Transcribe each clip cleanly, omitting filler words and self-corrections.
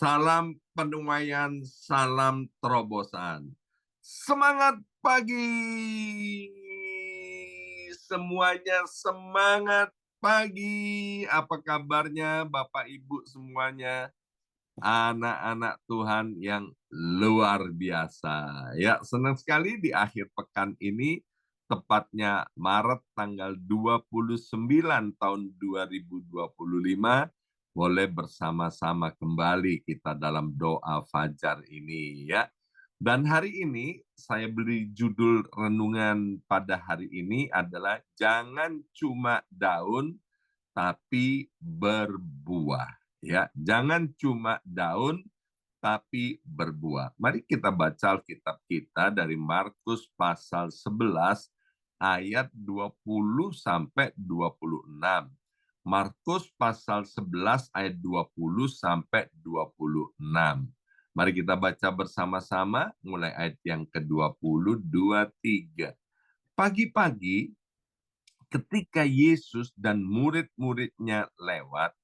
Salam penuaian, salam terobosan. Semangat pagi semuanya, semangat pagi. Apa kabarnya Bapak Ibu semuanya? Anak-anak Tuhan yang luar biasa. Ya, senang sekali di akhir pekan ini, tepatnya Maret tanggal 29 tahun 2025, boleh bersama-sama kembali kita dalam doa fajar ini ya. Dan hari ini saya beri judul renungan pada hari ini adalah jangan cuma daun tapi berbuah. Ya, jangan cuma daun tapi berbuah. Mari kita baca Alkitab kita dari Markus pasal 11 ayat 20 sampai 26. Markus pasal 11 ayat 20 sampai 26. Mari kita baca bersama-sama mulai ayat yang ke-20, 23. Pagi-pagi ketika Yesus dan murid-muridnya lewat,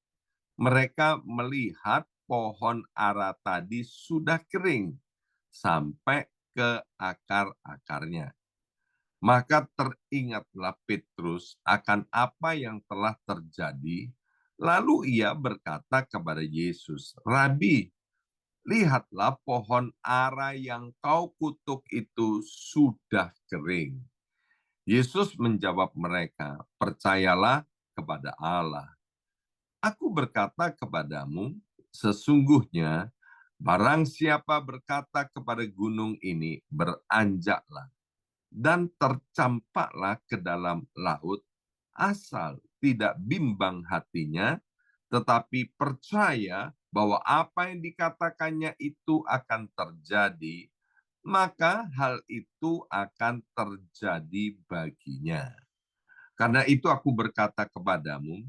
mereka melihat pohon ara tadi sudah kering sampai ke akar-akarnya. Maka teringatlah Petrus akan apa yang telah terjadi. Lalu ia berkata kepada Yesus, "Rabi, lihatlah pohon ara yang kau kutuk itu sudah kering." Yesus menjawab mereka, "Percayalah kepada Allah. Aku berkata kepadamu, sesungguhnya barang siapa berkata kepada gunung ini, beranjaklah dan tercampaklah ke dalam laut, asal tidak bimbang hatinya, tetapi percaya bahwa apa yang dikatakannya itu akan terjadi, maka hal itu akan terjadi baginya. Karena itu aku berkata kepadamu,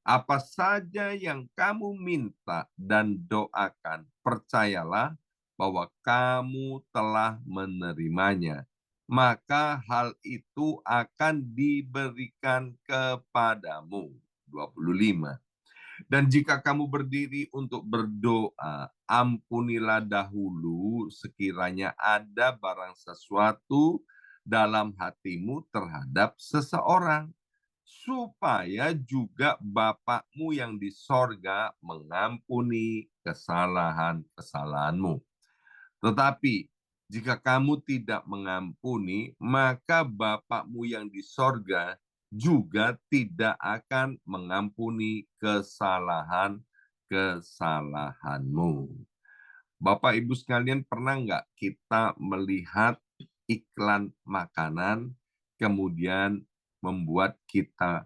apa saja yang kamu minta dan doakan, percayalah bahwa kamu telah menerimanya. Maka hal itu akan diberikan kepadamu. 25. Dan jika kamu berdiri untuk berdoa, ampunilah dahulu sekiranya ada barang sesuatu dalam hatimu terhadap seseorang, supaya juga Bapakmu yang di sorga mengampuni kesalahan-kesalahanmu. Tetapi jika kamu tidak mengampuni, maka Bapakmu yang di sorga juga tidak akan mengampuni kesalahan-kesalahanmu. Bapak Ibu sekalian, pernah nggak kita melihat iklan makanan kemudian membuat kita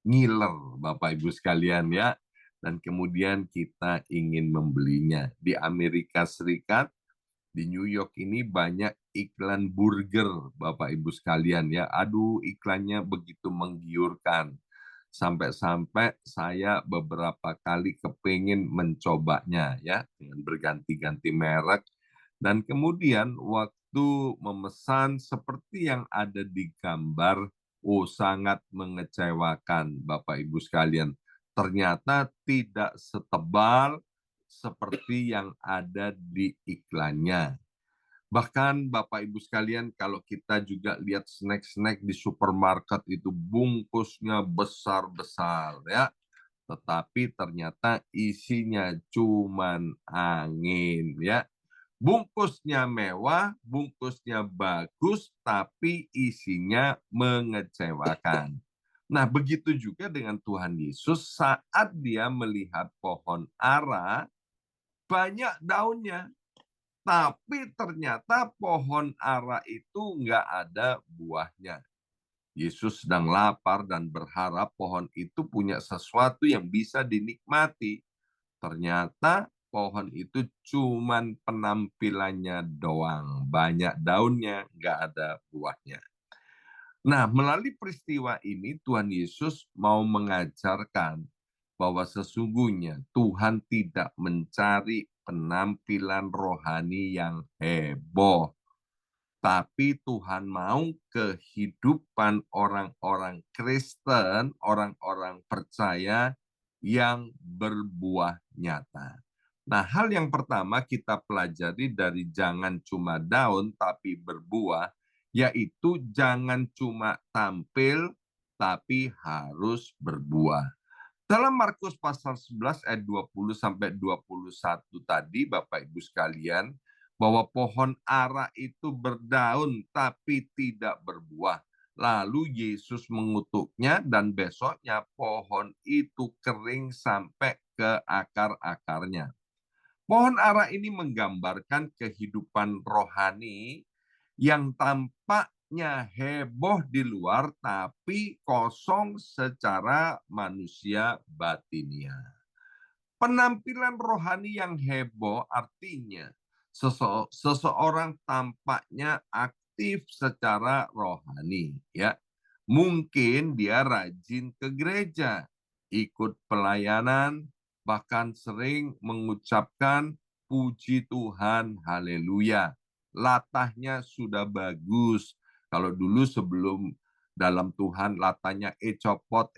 ngiler, Bapak Ibu sekalian ya, dan kemudian kita ingin membelinya. Di Amerika Serikat, di New York ini banyak iklan burger, Bapak Ibu sekalian ya. Aduh, iklannya begitu menggiurkan. Sampai-sampai saya beberapa kali kepingin mencobanya ya, dengan berganti-ganti merek. Dan kemudian waktu memesan seperti yang ada di gambar, oh sangat mengecewakan Bapak Ibu sekalian. Ternyata tidak setebal seperti yang ada di iklannya. Bahkan Bapak Ibu sekalian, kalau kita juga lihat snack-snack di supermarket itu bungkusnya besar-besar ya. Tetapi ternyata isinya cuman angin ya. Bungkusnya mewah, bungkusnya bagus, tapi isinya mengecewakan. Nah, begitu juga dengan Tuhan Yesus saat dia melihat pohon ara, banyak daunnya. Tapi ternyata pohon ara itu nggak ada buahnya. Yesus sedang lapar dan berharap pohon itu punya sesuatu yang bisa dinikmati. Ternyata pohon itu cuman penampilannya doang. Banyak daunnya, nggak ada buahnya. Nah, melalui peristiwa ini Tuhan Yesus mau mengajarkan bahwa sesungguhnya Tuhan tidak mencari penampilan rohani yang heboh, tapi Tuhan mau kehidupan orang-orang Kristen, orang-orang percaya yang berbuah nyata. Nah, hal yang pertama kita pelajari dari jangan cuma daun tapi berbuah, yaitu jangan cuma tampil tapi harus berbuah. Dalam Markus pasal 11 ayat 20 sampai 21 tadi, Bapak Ibu sekalian, bahwa pohon ara itu berdaun tapi tidak berbuah. Lalu Yesus mengutuknya dan besoknya pohon itu kering sampai ke akar-akarnya. Pohon ara ini menggambarkan kehidupan rohani yang tampaknya heboh di luar tapi kosong secara manusia batinia. Penampilan rohani yang heboh artinya seseorang tampaknya aktif secara rohani, ya. Mungkin dia rajin ke gereja, ikut pelayanan, bahkan sering mengucapkan puji Tuhan, haleluya. Latahnya sudah bagus. Kalau dulu sebelum dalam Tuhan latahnya copot,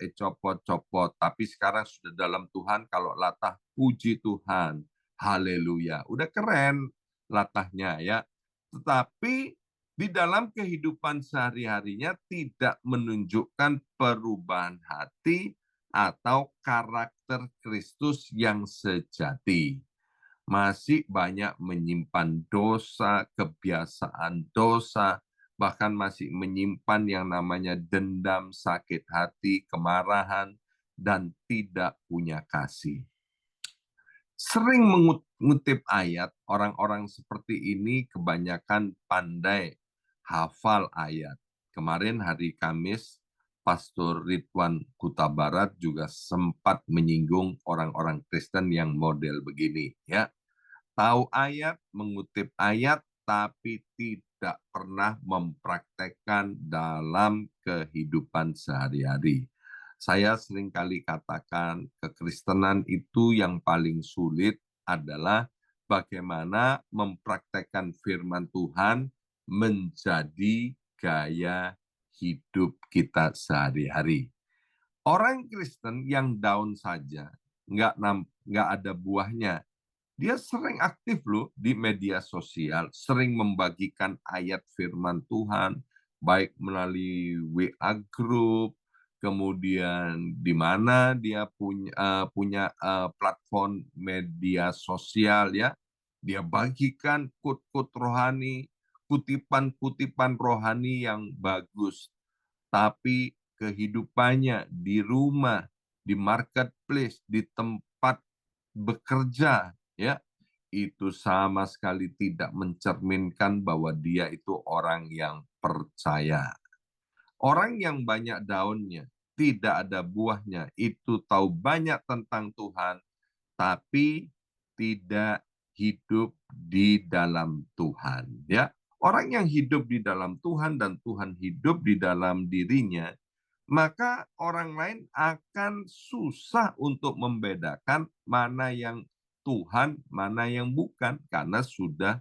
copot. Tapi sekarang sudah dalam Tuhan kalau latah puji Tuhan. Haleluya. Udah keren latahnya ya. Tetapi di dalam kehidupan sehari-harinya tidak menunjukkan perubahan hati atau karakter Kristus yang sejati. Masih banyak menyimpan dosa, kebiasaan dosa, bahkan masih menyimpan yang namanya dendam, sakit hati, kemarahan, dan tidak punya kasih. Sering mengutip ayat, orang-orang seperti ini kebanyakan pandai hafal ayat. Kemarin hari Kamis, Pastor Ridwan Kuta Barat juga sempat menyinggung orang-orang Kristen yang model begini, ya. Tahu ayat, mengutip ayat, tapi tidak pernah mempraktekkan dalam kehidupan sehari-hari. Saya seringkali katakan kekristenan itu yang paling sulit adalah bagaimana mempraktekkan firman Tuhan menjadi gaya hidup kita sehari-hari. Orang Kristen yang down saja, nggak ada buahnya, dia sering aktif loh di media sosial, sering membagikan ayat firman Tuhan, baik melalui WA Group, kemudian di mana dia punya platform media sosial ya, dia bagikan quote-quote rohani, kutipan-kutipan rohani yang bagus, tapi kehidupannya di rumah, di marketplace, di tempat bekerja, ya, itu sama sekali tidak mencerminkan bahwa dia itu orang yang percaya. Orang yang banyak daunnya, tidak ada buahnya, itu tahu banyak tentang Tuhan, tapi tidak hidup di dalam Tuhan. Ya, orang yang hidup di dalam Tuhan dan Tuhan hidup di dalam dirinya, maka orang lain akan susah untuk membedakan mana yang Tuhan, mana yang bukan, karena sudah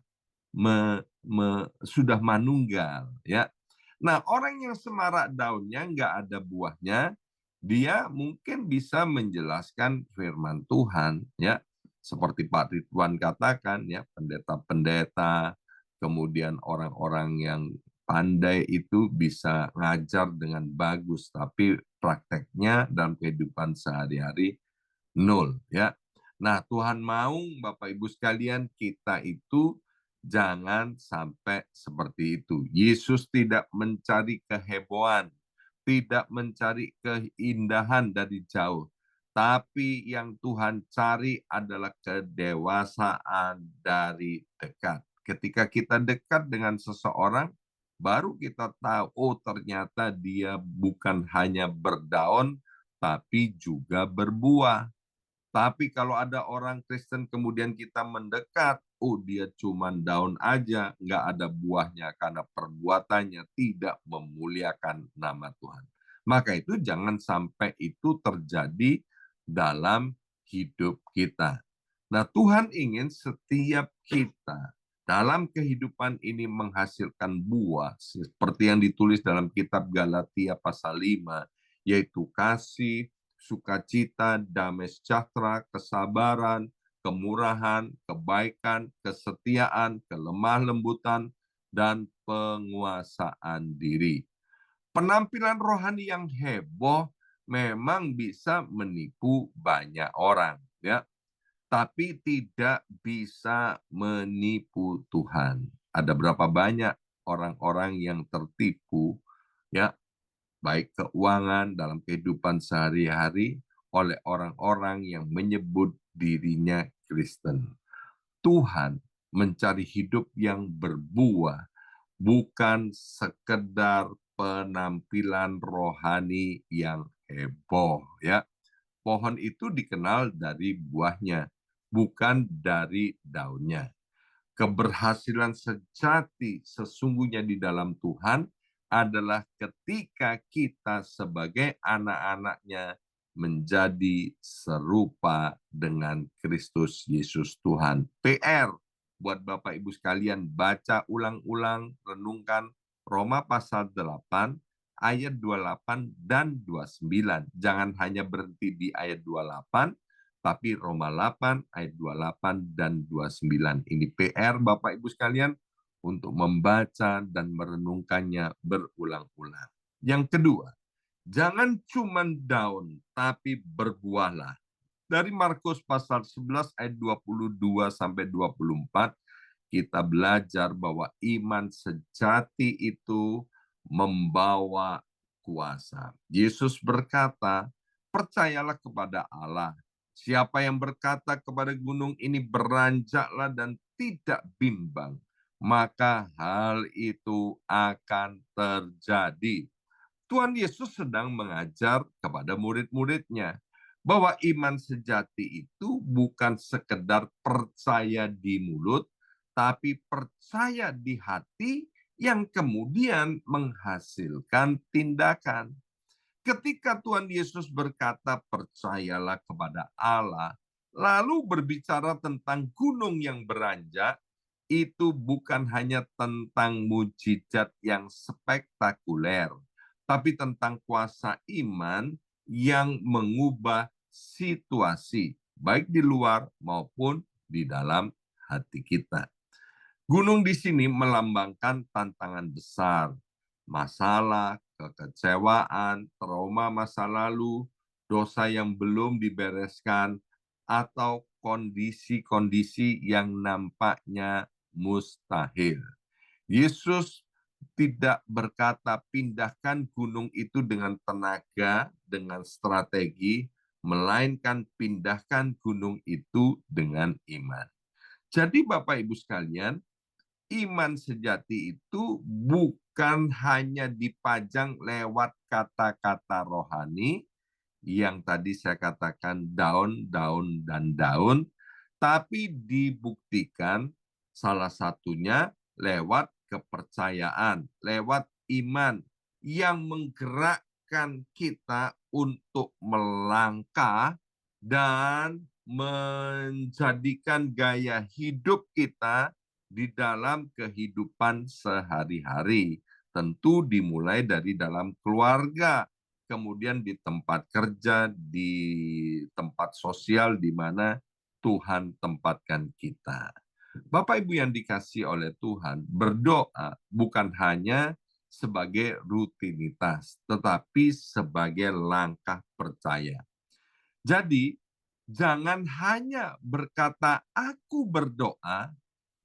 manunggal, ya. Nah, orang yang semarak daunnya nggak ada buahnya, dia mungkin bisa menjelaskan firman Tuhan, ya, seperti Pak Ridwan katakan, ya, pendeta-pendeta, kemudian orang-orang yang pandai itu bisa ngajar dengan bagus, tapi prakteknya dalam kehidupan sehari-hari nol, ya. Nah, Tuhan mau Bapak Ibu sekalian kita itu jangan sampai seperti itu. Yesus tidak mencari kehebohan, tidak mencari keindahan dari jauh. Tapi yang Tuhan cari adalah kedewasaan dari dekat. Ketika kita dekat dengan seseorang, baru kita tahu, oh ternyata dia bukan hanya berdaun, tapi juga berbuah. Tapi kalau ada orang Kristen kemudian kita mendekat, oh dia cuma daun aja, nggak ada buahnya karena perbuatannya tidak memuliakan nama Tuhan. Maka itu jangan sampai itu terjadi dalam hidup kita. Nah, Tuhan ingin setiap kita dalam kehidupan ini menghasilkan buah seperti yang ditulis dalam kitab Galatia pasal 5, yaitu kasih, sukacita, damai sejahtera, kesabaran, kemurahan, kebaikan, kesetiaan, kelemah lembutan, dan penguasaan diri. Penampilan rohani yang heboh memang bisa menipu banyak orang, ya, tapi tidak bisa menipu Tuhan. Ada berapa banyak orang-orang yang tertipu, ya, baik keuangan dalam kehidupan sehari-hari oleh orang-orang yang menyebut dirinya Kristen. Tuhan mencari hidup yang berbuah, bukan sekedar penampilan rohani yang heboh, ya. Pohon itu dikenal dari buahnya, bukan dari daunnya. Keberhasilan sejati sesungguhnya di dalam Tuhan adalah ketika kita sebagai anak-anaknya menjadi serupa dengan Kristus Yesus Tuhan. PR buat Bapak Ibu sekalian, baca ulang-ulang, renungkan Roma pasal 8, ayat 28 dan 29. Jangan hanya berhenti di ayat 28, tapi Roma 8 ayat 28 dan 29. Ini PR Bapak Ibu sekalian untuk membaca dan merenungkannya berulang-ulang. Yang kedua, jangan cuma daun, tapi berbuahlah. Dari Markus pasal 11 ayat 22 sampai 24, kita belajar bahwa iman sejati itu membawa kuasa. Yesus berkata, percayalah kepada Allah. Siapa yang berkata kepada gunung ini beranjaklah dan tidak bimbang, maka hal itu akan terjadi. Tuhan Yesus sedang mengajar kepada murid-muridnya bahwa iman sejati itu bukan sekedar percaya di mulut, tapi percaya di hati yang kemudian menghasilkan tindakan. Ketika Tuhan Yesus berkata, percayalah kepada Allah, lalu berbicara tentang gunung yang beranjak, itu bukan hanya tentang mujizat yang spektakuler, tapi tentang kuasa iman yang mengubah situasi, baik di luar maupun di dalam hati kita. Gunung di sini melambangkan tantangan besar, masalah, kekecewaan, trauma masa lalu, dosa yang belum dibereskan, atau kondisi-kondisi yang nampaknya mustahil. Yesus tidak berkata pindahkan gunung itu dengan tenaga, dengan strategi, melainkan pindahkan gunung itu dengan iman. Jadi Bapak Ibu sekalian, iman sejati itu bukan hanya dipajang lewat kata-kata rohani, yang tadi saya katakan daun, daun, dan daun, tapi dibuktikan salah satunya lewat kepercayaan, lewat iman yang menggerakkan kita untuk melangkah dan menjadikan gaya hidup kita di dalam kehidupan sehari-hari. Tentu dimulai dari dalam keluarga, kemudian di tempat kerja, di tempat sosial di mana Tuhan tempatkan kita. Bapak Ibu yang dikasihi oleh Tuhan, berdoa bukan hanya sebagai rutinitas, tetapi sebagai langkah percaya. Jadi, jangan hanya berkata, aku berdoa,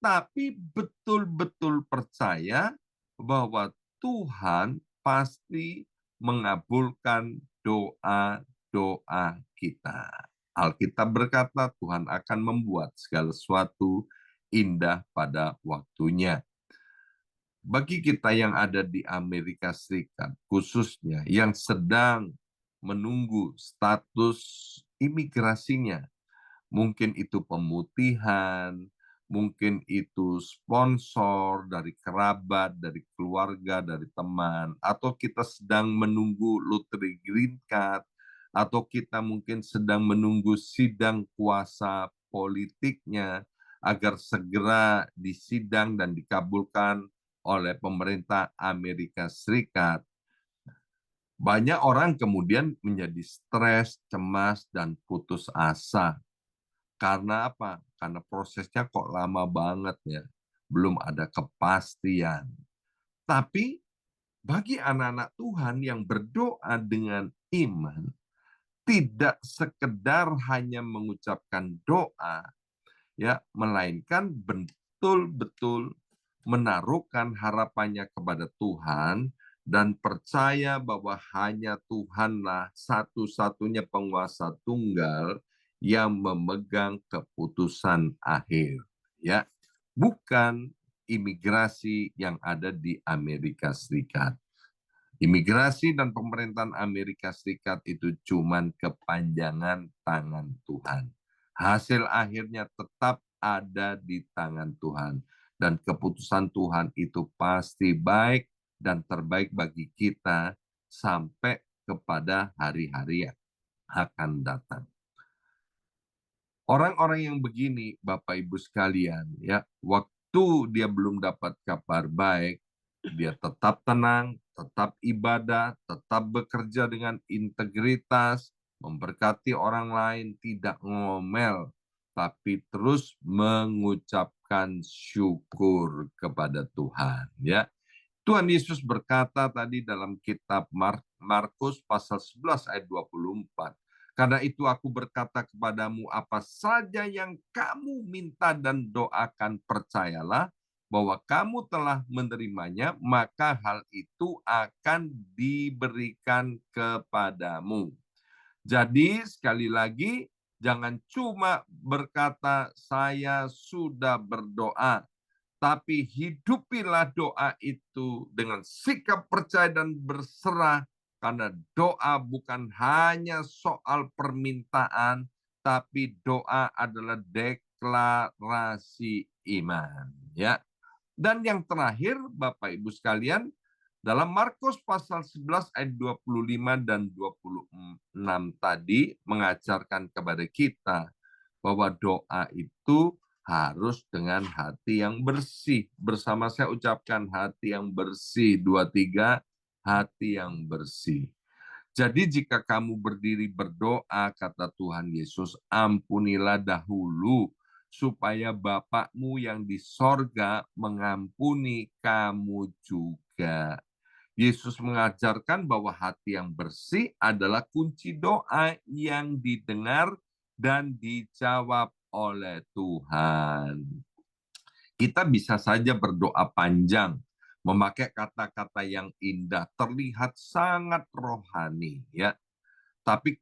tapi betul-betul percaya bahwa Tuhan pasti mengabulkan doa-doa kita. Alkitab berkata Tuhan akan membuat segala sesuatu indah pada waktunya. Bagi kita yang ada di Amerika Serikat, khususnya yang sedang menunggu status imigrasinya, mungkin itu pemutihan, mungkin itu sponsor dari kerabat, dari keluarga, dari teman, atau kita sedang menunggu lotre green card, atau kita mungkin sedang menunggu sidang kuasa politiknya agar segera disidang dan dikabulkan oleh pemerintah Amerika Serikat. Banyak orang kemudian menjadi stres, cemas, dan putus asa. Karena apa? Karena prosesnya kok lama banget ya. Belum ada kepastian. Tapi bagi anak-anak Tuhan yang berdoa dengan iman, tidak sekedar hanya mengucapkan doa, ya, melainkan betul-betul menaruhkan harapannya kepada Tuhan dan percaya bahwa hanya Tuhanlah satu-satunya penguasa tunggal yang memegang keputusan akhir, ya. Bukan imigrasi yang ada di Amerika Serikat. Imigrasi dan pemerintahan Amerika Serikat itu cuman kepanjangan tangan Tuhan. Hasil akhirnya tetap ada di tangan Tuhan. Dan keputusan Tuhan itu pasti baik dan terbaik bagi kita sampai kepada hari-hari yang akan datang. Orang-orang yang begini, Bapak Ibu sekalian, ya, waktu dia belum dapat kabar baik, dia tetap tenang, tetap ibadah, tetap bekerja dengan integritas, memberkati orang lain, tidak ngomel, tapi terus mengucapkan syukur kepada Tuhan. Ya, Tuhan Yesus berkata tadi dalam kitab Markus pasal 11 ayat 24. Karena itu aku berkata kepadamu, apa saja yang kamu minta dan doakan, percayalah bahwa kamu telah menerimanya, maka hal itu akan diberikan kepadamu. Jadi sekali lagi, jangan cuma berkata saya sudah berdoa, tapi hidupilah doa itu dengan sikap percaya dan berserah, karena doa bukan hanya soal permintaan, tapi doa adalah deklarasi iman. Ya. Dan yang terakhir, Bapak Ibu sekalian, dalam Markus pasal 11 ayat 25 dan 26 tadi mengajarkan kepada kita bahwa doa itu harus dengan hati yang bersih. Bersama saya ucapkan hati yang bersih. 2, 3, hati yang bersih. Jadi jika kamu berdiri berdoa, kata Tuhan Yesus, ampunilah dahulu, supaya Bapakmu yang di sorga mengampuni kamu juga. Yesus mengajarkan bahwa hati yang bersih adalah kunci doa yang didengar dan dijawab oleh Tuhan. Kita bisa saja berdoa panjang, memakai kata-kata yang indah, terlihat sangat rohani, ya. Tapi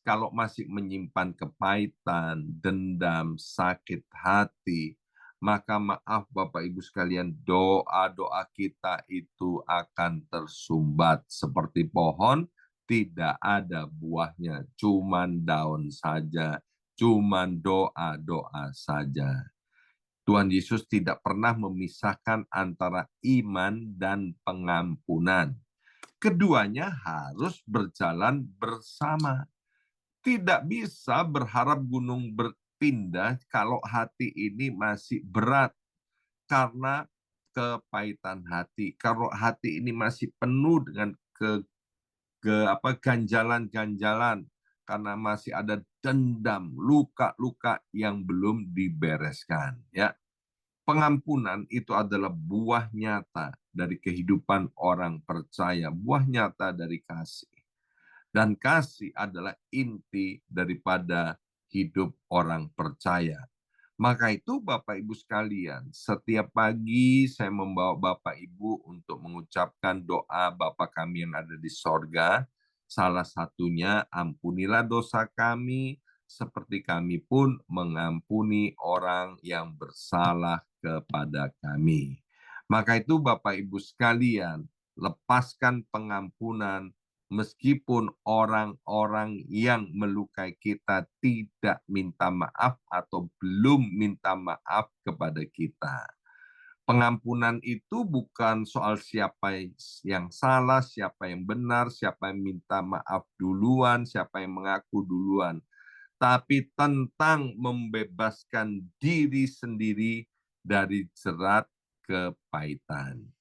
kalau masih menyimpan kepahitan, dendam, sakit hati, maka maaf Bapak Ibu sekalian, doa-doa kita itu akan tersumbat. Seperti pohon, tidak ada buahnya, cuman daun saja, cuman doa-doa saja. Tuhan Yesus tidak pernah memisahkan antara iman dan pengampunan. Keduanya harus berjalan bersama. Tidak bisa berharap gunung berpindah kalau hati ini masih berat karena kepahitan hati. Kalau hati ini masih penuh dengan ganjalan-ganjalan karena masih ada dendam, luka-luka yang belum dibereskan, ya. Pengampunan itu adalah buah nyata dari kehidupan orang percaya, buah nyata dari kasih. Dan kasih adalah inti daripada hidup orang percaya. Maka itu Bapak Ibu sekalian, setiap pagi saya membawa Bapak Ibu untuk mengucapkan doa Bapa kami yang ada di sorga. Salah satunya, ampunilah dosa kami, seperti kami pun mengampuni orang yang bersalah kepada kami. Maka itu Bapak Ibu sekalian, lepaskan pengampunan, meskipun orang-orang yang melukai kita tidak minta maaf atau belum minta maaf kepada kita. Pengampunan itu bukan soal siapa yang salah, siapa yang benar, siapa yang minta maaf duluan, siapa yang mengaku duluan. Tapi tentang membebaskan diri sendiri dari jerat kepahitan.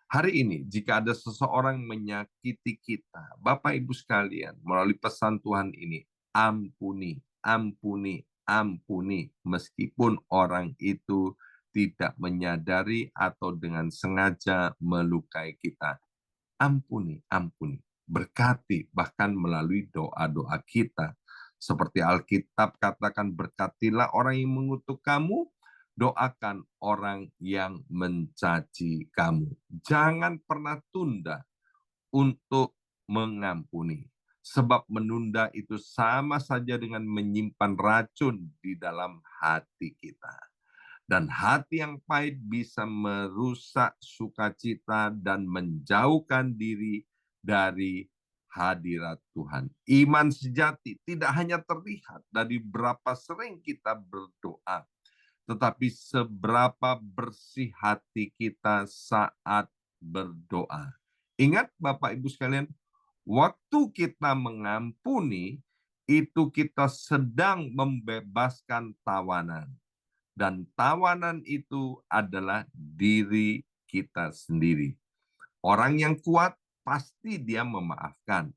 Hari ini, jika ada seseorang menyakiti kita, Bapak Ibu sekalian, melalui pesan Tuhan ini, ampuni, ampuni, ampuni meskipun orang itu tidak menyadari atau dengan sengaja melukai kita. Ampuni, ampuni. Berkati, bahkan melalui doa-doa kita. Seperti Alkitab katakan, berkatilah orang yang mengutuk kamu, doakan orang yang mencaci kamu. Jangan pernah tunda untuk mengampuni. Sebab menunda itu sama saja dengan menyimpan racun di dalam hati kita. Dan hati yang pahit bisa merusak sukacita dan menjauhkan diri dari hadirat Tuhan. Iman sejati tidak hanya terlihat dari berapa sering kita berdoa, tetapi seberapa bersih hati kita saat berdoa. Ingat Bapak Ibu sekalian, waktu kita mengampuni, itu kita sedang membebaskan tawanan. Dan tawanan itu adalah diri kita sendiri. Orang yang kuat pasti dia memaafkan.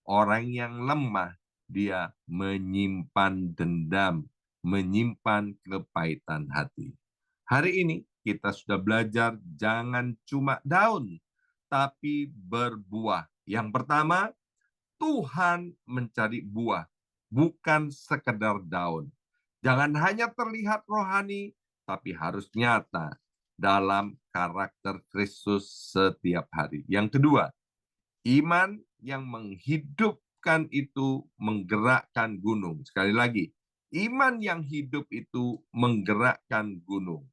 Orang yang lemah dia menyimpan dendam, menyimpan kepahitan hati. Hari ini kita sudah belajar jangan cuma daun, tapi berbuah. Yang pertama, Tuhan mencari buah, bukan sekedar daun. Jangan hanya terlihat rohani, tapi harus nyata dalam karakter Kristus setiap hari. Yang kedua, iman yang menghidupkan itu menggerakkan gunung. Sekali lagi, iman yang hidup itu menggerakkan gunung.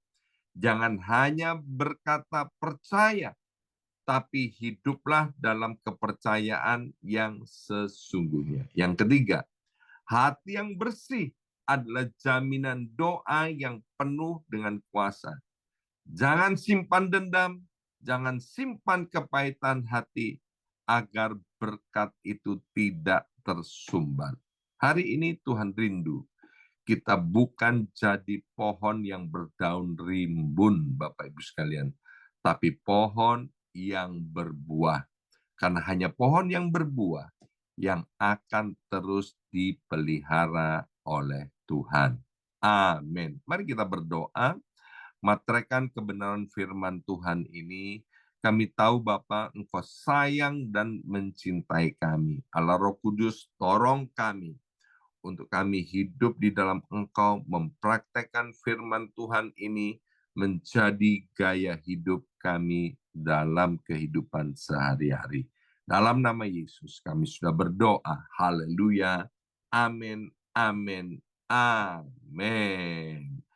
Jangan hanya berkata percaya, tapi hiduplah dalam kepercayaan yang sesungguhnya. Yang ketiga, hati yang bersih adalah jaminan doa yang penuh dengan kuasa. Jangan simpan dendam, jangan simpan kepahitan hati, agar berkat itu tidak tersumbat. Hari ini Tuhan rindu, kita bukan jadi pohon yang berdaun rimbun, Bapak Ibu sekalian, tapi pohon yang berbuah. Karena hanya pohon yang berbuah yang akan terus dipelihara oleh Tuhan. Amin. Mari kita berdoa, materaikan kebenaran firman Tuhan ini. Kami tahu Bapa, Engkau sayang dan mencintai kami. Allah Roh Kudus, tolong kami untuk kami hidup di dalam Engkau, mempraktekkan firman Tuhan ini menjadi gaya hidup kami dalam kehidupan sehari-hari. Dalam nama Yesus kami sudah berdoa. Haleluya. Amin. Amin. Amin.